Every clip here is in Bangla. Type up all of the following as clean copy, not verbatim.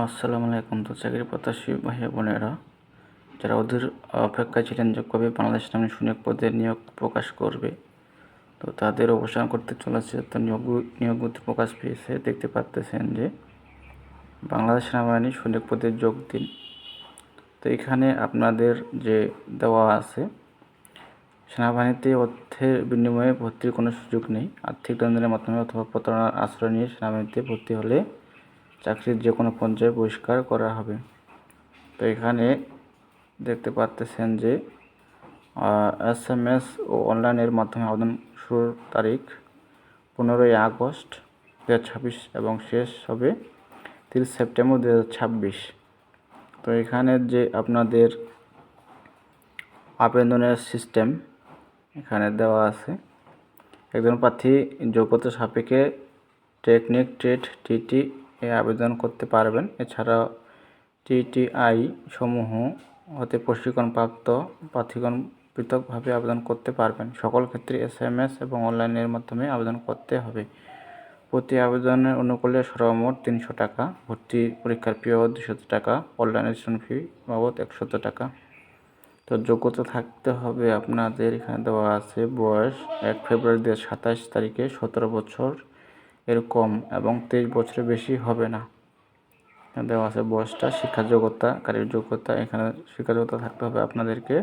আসসালামু আলাইকুম। তো চাকরি প্রত্যাশী ভাইয়া বোনেরা, যারা অধীর অপেক্ষায় ছিলেন যে কবে বাংলাদেশ নামে সুনিয়োগ পদে নিয়োগ প্রকাশ করবে, তো তাদের অবসান করতে চলেছে। তো নিয়োগ প্রকাশ পেয়েছে। দেখতে পাচ্তেছেন যে বাংলাদেশ সেনাবাহিনী সুনিয়োগ পদে যোগ দিন। তো এখানে আপনাদের যে দেওয়া আছে, সেনাবাহিনীতে অর্থের বিনিময়ে ভর্তির কোনো সুযোগ নেই। আর্থিক লেনদেনের মাধ্যমে অথবা প্রতারণার আশ্রয় নিয়ে সেনাবাহিনীতে ভর্তি হলে চাকরির যে কোনো পর্যায়ে বহিষ্কার করা হবে। তো এখানে দেখতে পাচ্তেছেন যে SMS ও অনলাইনের মাধ্যমে আবেদন শুরুর তারিখ 15ই আগস্ট 2026 এবং শেষ হবে 30 সেপ্টেম্বর 2026। তো এখানে যে আপনাদের আবেদনের সিস্টেম এখানে দেওয়া আছে। একজন প্রার্থী যোগ্যতা সাপেক্ষে টেকনিক ট্রেড TT এ আবেদন করতে পারবেন। এছাড়াও TTI সমূহ হতে প্রশিক্ষণপ্রাপ্ত প্রার্থীগণ পৃথকভাবে আবেদন করতে পারবেন। সকল ক্ষেত্রে SMS এবং অনলাইনের মাধ্যমে আবেদন করতে হবে। প্রতি আবেদনের অনুকূলে সর্বমোট 300 টাকা, ভর্তি পরীক্ষার ফি বাবদ 200 টাকা, অনলাইনেশন ফি বাবদ 100 টাকা। তো যোগ্যতা থাকতে হবে আপনাদের এখানে দেওয়া আছে বয়স 1 ফেব্রুয়ারি 2027 তারিখে 17 বছর এর কম এবং 23 বছরের বেশি হবে না। দেওয়া আছে বয়সটা। শিক্ষা যোগ্যতা, কারিগরি যোগ্যতা, এখানে শিক্ষা যোগ্যতা থাকতে হবে আপনাদেরকে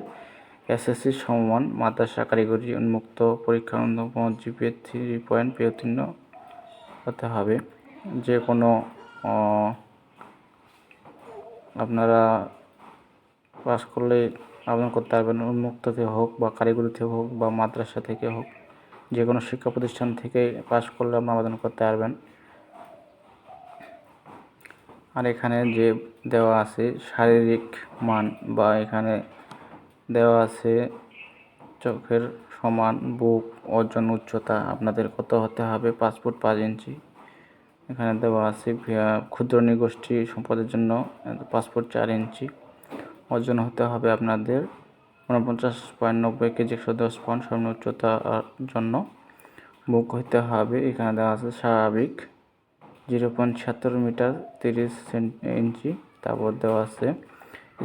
SSC সমমান মাদ্রাসা কারিগরি উন্মুক্ত পরীক্ষা ন্যূনতম GPA 3 পয়েন্ট পেয়ে উত্তীর্ণ হতে হবে। যে কোনো আপনারা পাস করলে আবেদন করতে পারবেন, উন্মুক্ত থেকে হোক বা কারিগরি থেকে হোক বা মাদ্রাসা থেকে হোক, যে কোনো শিক্ষা প্রতিষ্ঠান থেকে পাস করলে আপনারা আবেদন করতে পারবেন। আর এখানে যে দেওয়া আছে শারীরিক মান, বা এখানে দেওয়া আছে চোখের সমান, বুক, ওজন, উচ্চতা আপনাদের কত হতে হবে, 5 ফুট 5 ইঞ্চি। এখানে দেওয়া আছে ক্ষুদ্র নৃগোষ্ঠী সম্পদের জন্য 5 ফুট 4 ইঞ্চি। ওজন হতে হবে আপনাদের 49.90 কেজি, 110 পাউন্ড। সর্বোচ্চ উচ্চতার জন্য বুক হতে হবে, এখানে দেওয়া আছে স্বাভাবিক 0.76 মিটার 30 ইঞ্চি। তারপর দেওয়া আছে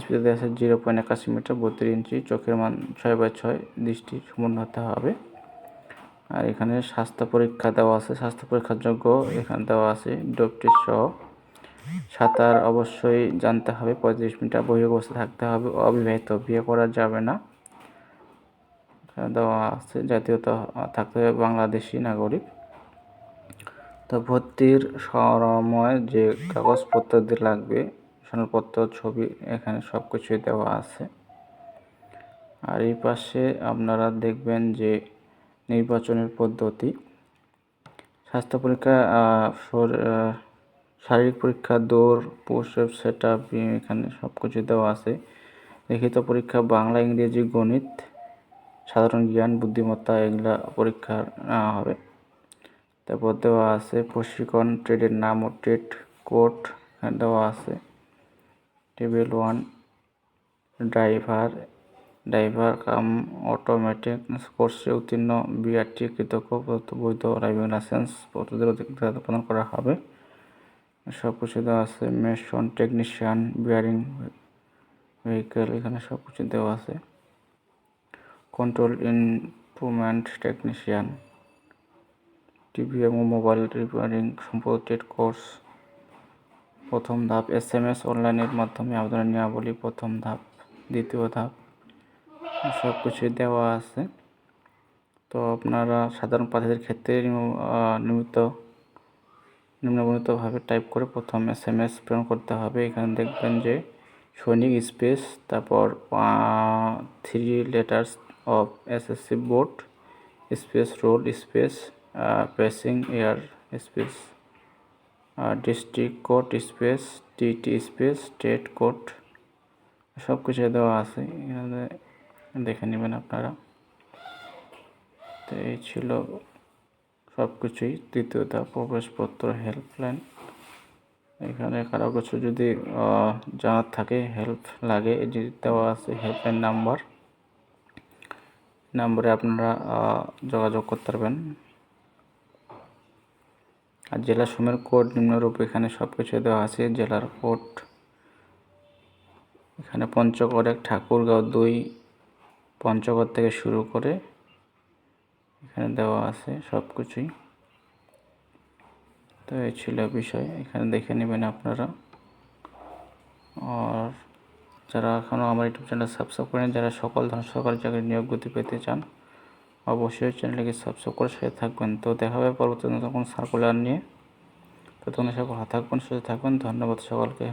স্পিডে দেওয়া আছে 0.81 মিটার 32 ইঞ্চি। চোখের মান 6/6, দৃষ্টি সম্পন্ন হতে হবে। আর এখানে স্বাস্থ্য পরীক্ষা দেওয়া আছে, স্বাস্থ্য পরীক্ষার যোগ্য এখানে দেওয়া আছে ডোপ টেস্ট সহ। সাঁতার অবশ্যই জানতে হবে, 35 মিটার। বহির অবস্থায় থাকতে হবে, অবিবাহিত, বিয়ে করা যাবে না। দেওয়া আছে জাতীয়তা থাকতে হবে বাংলাদেশি নাগরিক। তো ভর্তির সময় যে কাগজপত্র দিয়ে লাগবে, সনদপত্র, ছবি, এখানে সব কিছুই দেওয়া আছে। আর এই পাশে আপনারা দেখবেন যে নির্বাচনের পদ্ধতি, স্বাস্থ্য পরীক্ষা, শারীরিক পরীক্ষা, দৌড়, পুশ আপ, সেট আপ, এখানে সব কিছু দেওয়া আছে। লিখিত পরীক্ষা বাংলা, ইংরেজি, গণিত, সাধারণ জ্ঞান, বুদ্ধিমত্তা, এগুলা পরীক্ষা নেওয়া হবে। তারপর দেওয়া আছে প্রশিক্ষণ, ট্রেডের নাম ও ট্রেড কোড এখানে দেওয়া আছে। টেবিল 1 ড্রাইভার কাম অটোমেটিক কোর্সে উত্তীর্ণ BRT কৃতজ্ঞ বৈধ ড্রাইভিং লাইসেন্স পদ্ধতির অধিকার প্রদান করা হবে। সব কিছু দেওয়া আছে। মেশন টেকনিশিয়ান, বিয়ারিং ভেহিকেল, এখানে সব কিছু দেওয়া আছে। কন্ট্রোল ইনস্ট্রুমেন্ট টেকনিশিয়ান, টিভি এবং মোবাইল রিপেয়ারিং সম্পর্কিত কোর্স। প্রথম ধাপ SMS অনলাইনের মাধ্যমে আবেদনের নিয়মাবলী, প্রথম ধাপ, দ্বিতীয় ধাপ, সব কিছুই দেওয়া আছে। তো আপনারা সাধারণ প্রার্থীদের ক্ষেত্রে নিম্নবর্ণিতভাবে টাইপ করে প্রথম SMS প্রেরণ করতে হবে। এখানে দেখবেন যে সৈনিক স্পেস, তারপর 3 letters of SSC board space, roll space, passing year space, district code space, TT space, state code, সব কিছু দেওয়া আছে, এখানে দেখে নেবেন আপনারা। তো এই ছিল সব কিছুই। তৃতীয় ধাপ প্রবেশপত্র হেল্পলাইন। এখানে কারো কিছু যদি জানার থাকে, হেল্প লাগে, এটি দেওয়া আছে হেল্পলাইন নাম্বারে আপনারা যোগাযোগ করতে পারবেন। আর জেলা সমূহের কোড নিম্নরূপ। এখানে সব কিছু দেওয়া আছে, জেলার কোড। এখানে পঞ্চগড় 1, ঠাকুরগাঁও 2, পঞ্চগড় থেকে শুরু করে এখানে দেওয়া আছে সব কিছুই। তো এই ছিল বিষয়, এখানে দেখে নেবেন আপনারা। আর যারা এখনও আমার ইউটিউব চ্যানেল সাবস্ক্রাইব করেন, যারা সকল ধরনের সরকারি চাকরির নিয়োগ গতি পেতে চান, অবশ্যই চ্যানেলটিকে সাবস্ক্রাইব করে সাথে থাকবেন। তো দেখা হবে পরবর্তী নতুন সার্কুলার নিয়ে। তো তোমরা সকল ভালো থাকবেন, সুস্থ থাকবেন। ধন্যবাদ সকলকে।